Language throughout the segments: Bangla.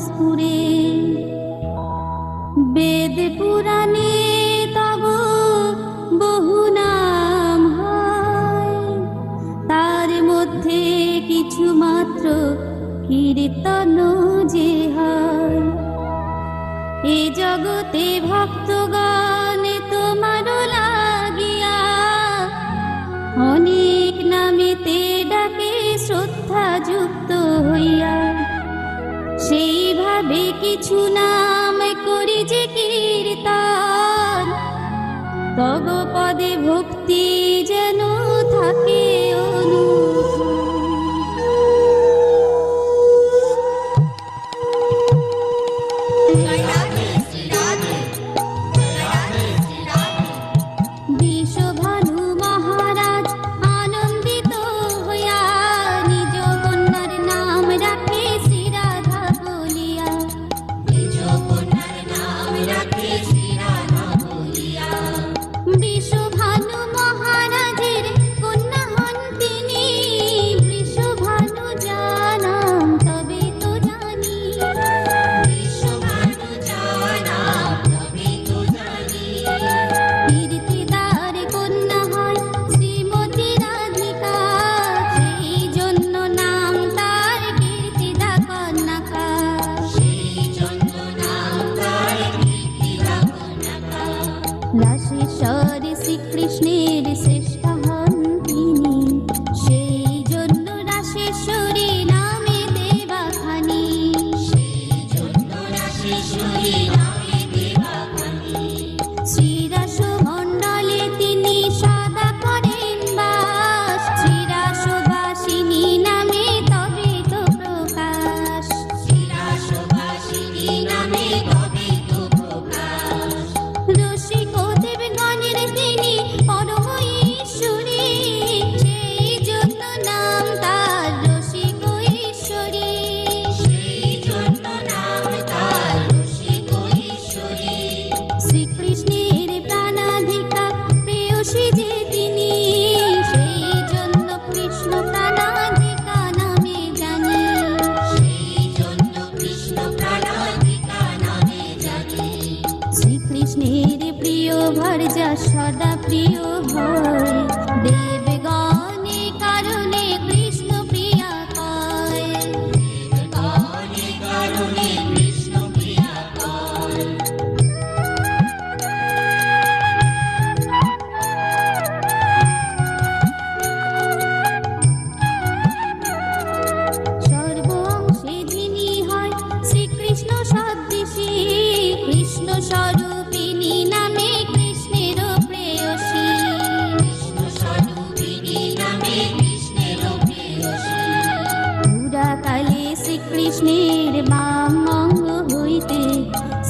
স্ফুরে। বেদ পুরাণে তব বহু নাম হয়, তার মধ্যে কিছু মাত্র কীর্তন যে হয়। এ জগতে ভক্তগণ তোমার লাগিয়া অনেক নামেতে ডাকে শ্রদ্ধা যুক্ত হইয়া। সেইভাবে কিছু নাম করি যে কীর্তন, তব পদে ভক্তি যেন থাকে বিশ্বভানু মহারাজ আনন্দিত হইয়া নিজ কন্যার নাম রাখে শ্রীরাধা বলিয়া। নিজ কন্যার নাম রাখে শ্রীরাধা বলিয়া। বিশ্বভানু মহারাজের কন্যা হন তিনি, বিশ্বভানু জানাম তবে তো জানি। বিশ্বভানু জানাম তবে তো জানি। কীর্তিদার কন্যা হয় শ্রীমতী রাধিকা, সেই জন্য নাম তার কীর্তিদা কন্যাকা। সেই জন্য নাম তার কীর্তিদা কন্যাকা। রাসেশ্বর শ্রীকৃষ্ণের শ্রেষ্ঠ হন তিনি, সেই জন্য রাসেশ্বরী নামে দেবাখানি। সেই জন্য রাসেশ্বরী নামে দেবাখানি। শ্রীরাস মণ্ডলে তিনি সদা করেন বাস, শ্রীরাসবাসিনী নামে তবে তো প্রকাশ। শ্রীরাসবাসিনী নামে তবে তো প্রকাশ। রসিক দেবগণের তিনি পরম ঈশ্বরী, সেই জন্য নাম তার রসিক ঈশ্বরী। সেই জন্য নাম তার রসিক ঈশ্বরী। শ্রীকৃষ্ণের প্রাণাধিকা প্রেয়সী যে তিনি, সেই জন্য কৃষ্ণ প্রাণাধিকা নামে জানি। সেই জন্য কৃষ্ণ প্রাণাধিকা নামে জানি। শ্রীকৃষ্ণের প্রিয় ভর্যা সদা প্রিয় হয়, দেবগণে কারণে কৃষ্ণ প্রিয়া কয়। দেবগণে কারণে কৃষ্ণ প্রিয়া কয়। সর্ব অংশে যিনি হয় শ্রীকৃষ্ণ সদৃশী, কৃষ্ণ স্বরূপিণী নামে কৃষ্ণের প্রেয়সী। কৃষ্ণ স্বরূপিণী নামে কৃষ্ণের প্রেয়সী। পুরাকালে শ্রীকৃষ্ণের বাম অঙ্গ হইতে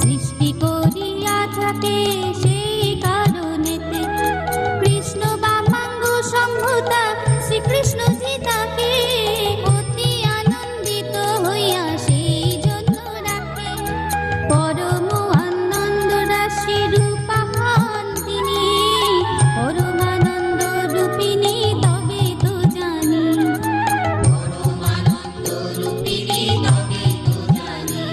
সৃষ্টি করিয়া থাকে, সেই কারণেতে কৃষ্ণ বামাঙ্গ সম্ভূতা শ্রীকৃষ্ণ জি তাকে অতি আনন্দিত হইয়া সেই জন্য রাখে। পরম আনন্দ রাশি রূপা হন তিনি, পরমানন্দ রূপিণী তবে তো জানি। পরমানন্দ রূপিণী তবে তো জানি।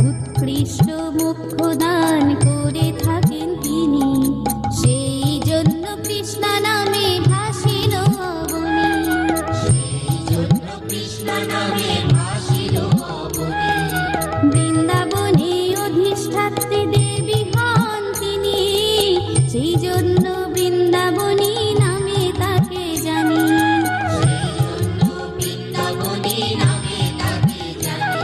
উৎকৃষ্ট মুখ্য দান করে থাকেন তিনি, সেই জন্য কৃষ্ণ নামে ভাসিল অবনী। সেই জন্য কৃষ্ণ নামে ভাসিল অবনী। বৃন্দাবনে অধিষ্ঠাত্রী দেবী হন তিনি, সেই জন্য বৃন্দাবনী নামে তাকে জানি। সেই জন্য বৃন্দাবনী নামে তাকে জানি।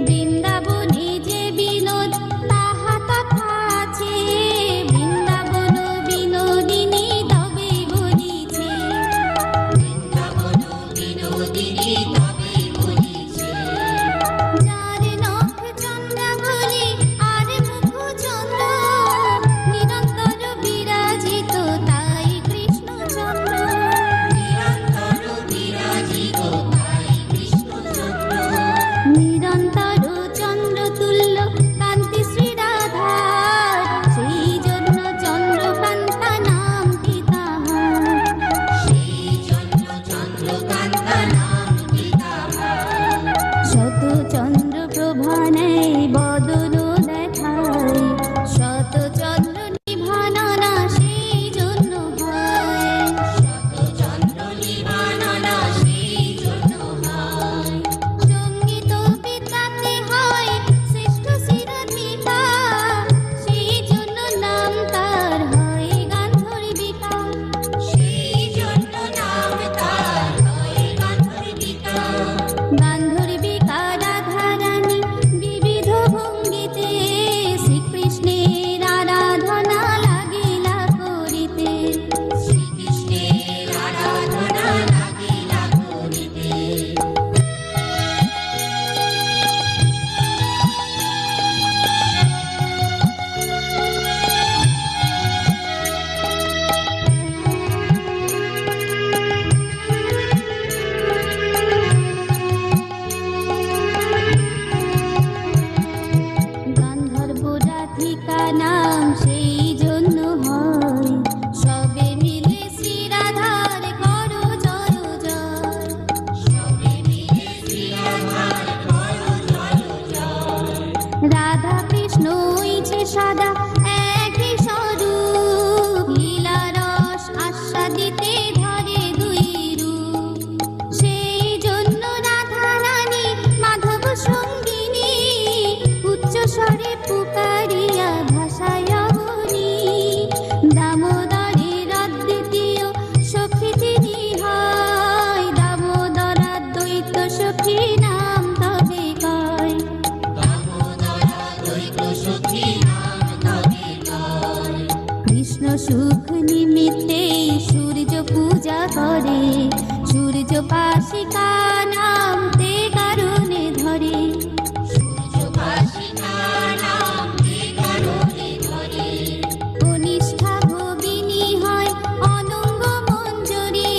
বৃন্দাবনে যে বিনোদ তাহা তথা আছে, বৃন্দাবন বিনোদিনী তবে বলিছে। বৃন্দাবন বিনোদিনী তবে বলিছে। যার নখ চন্দ্রাবলী আর মুখ চন্দ্র, নিরন্তর বিরাজিত তাই কৃষ্ণচন্দ্র। নিরন্তর সূর্যপাশিকা নাম তে কারণে ধরে, সূর্যপাশিকা নাম তে কারণে ধরে। কনিষ্ঠা ভগিনী হয় অনঙ্গ মঞ্জরি,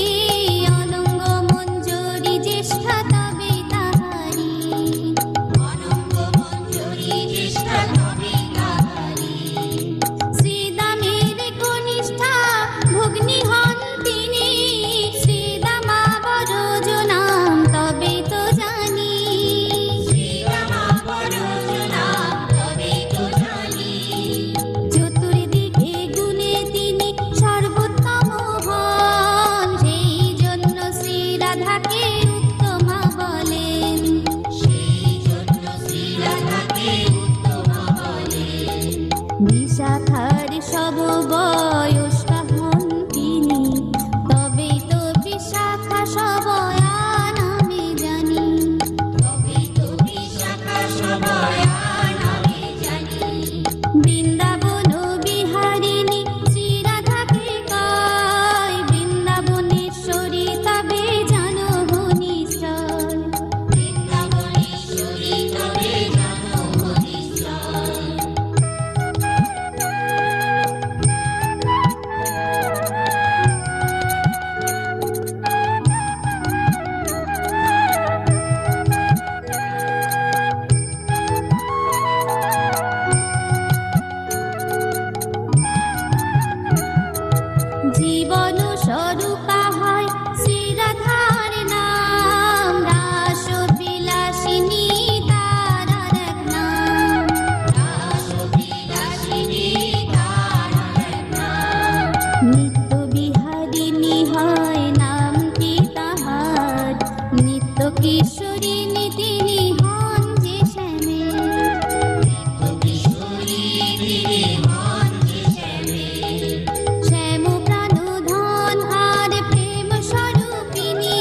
অনঙ্গ মঞ্জরি জ্যেষ্ঠা তবে তাহারি, অনঙ্গ মঞ্জরি জ্যেষ্ঠা তবে তাহারি। শ্রীদামের কনিষ্ঠা ভগ্নী হন তিনি, শ্রীদামা বরজ নাম তবে তো জানি, শ্রীদামা বরজ নাম তবে তো জানি। চতুর্দিকে গুণে তিনি সর্বোত্তম হন, সেই জন্য শ্রী রাধাকে উত্তমা বলেন, সেই জন্য শ্রী রাধাকে উত্তমা বলেন। বিশাখার সব বয়স্কা হন তিনি, তবেই তো বিশাখা সবয়া নামে জানি, তবেই তো বিশাখা সবয়া নামে জানি। বৃন্দাবন বিহারিণী শ্রী রাধাকে কয়, বৃন্দাবনেশ্বরী তবে জানবো নিশ্চয়, বৃন্দাবনেশ্বরী তবে জানবো নিশ্চয়। জীবন স্বরূপা হয় শ্রী রাধার নাম, রাস বিলাসিনী তার এক নাম, রাস বিলাসিনী তার এক নাম। নিত্য বিহারিণী হয় নামটি তাহার, নিত্য কিশোরিণী তিনি হন যে শ্যামের, নিত্য কিশোরিণী তিনি হন যে শ্যামের। শ্যাম প্রাণধন আর প্রেম স্বরূপিণী,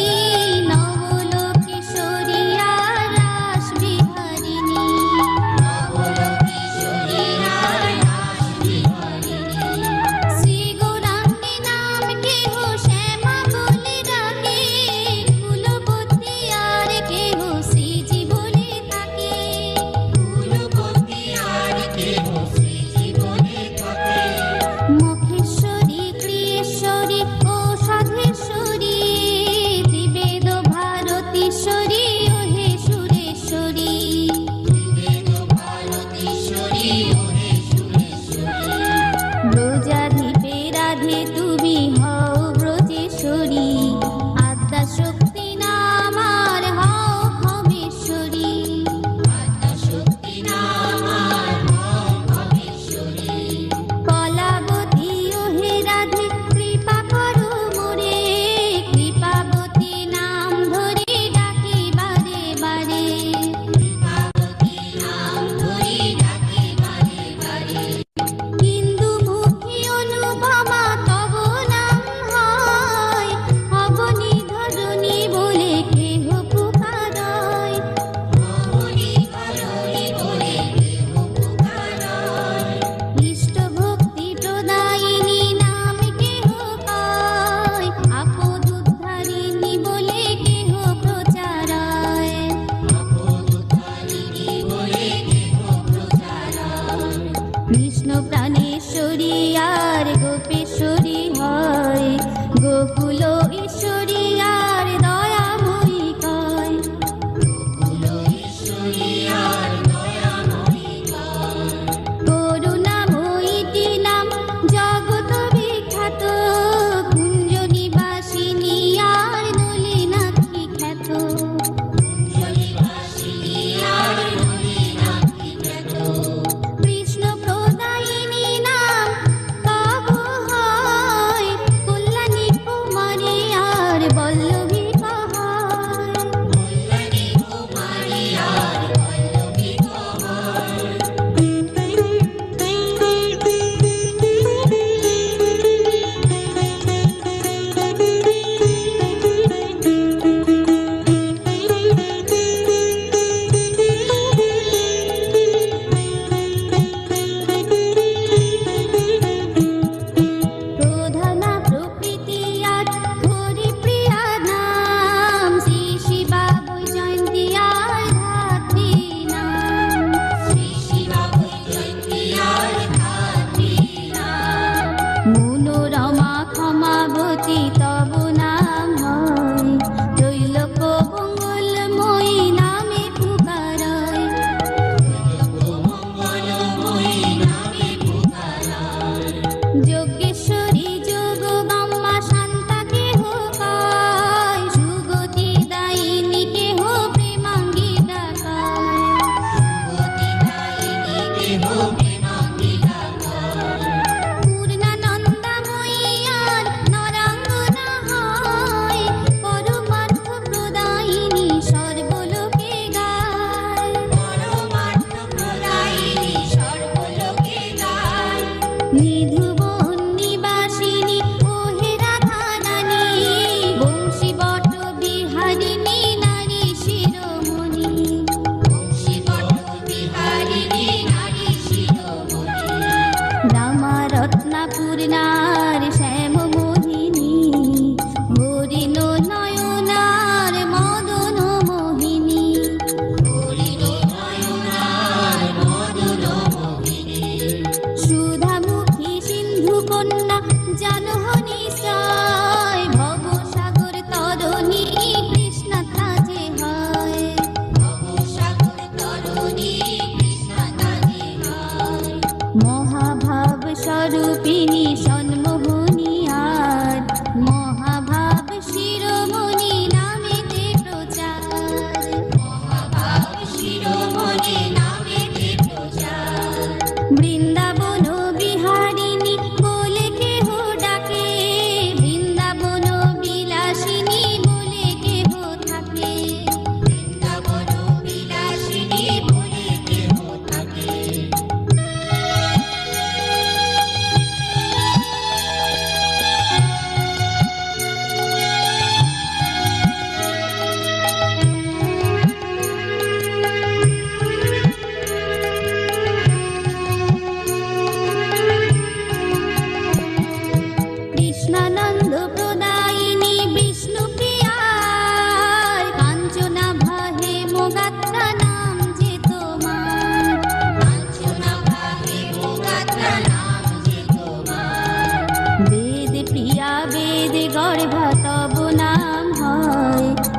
নবলোকেশ্বরী আর রাস বিহারিণী, নবলোকেশ্বরী আর রাস বিহারিণী। শ্রী গৌরাঙ্গী নাম কেহ শ্যামা বলে ডাকে, কুলবতী আর কেহ শ্রীজীব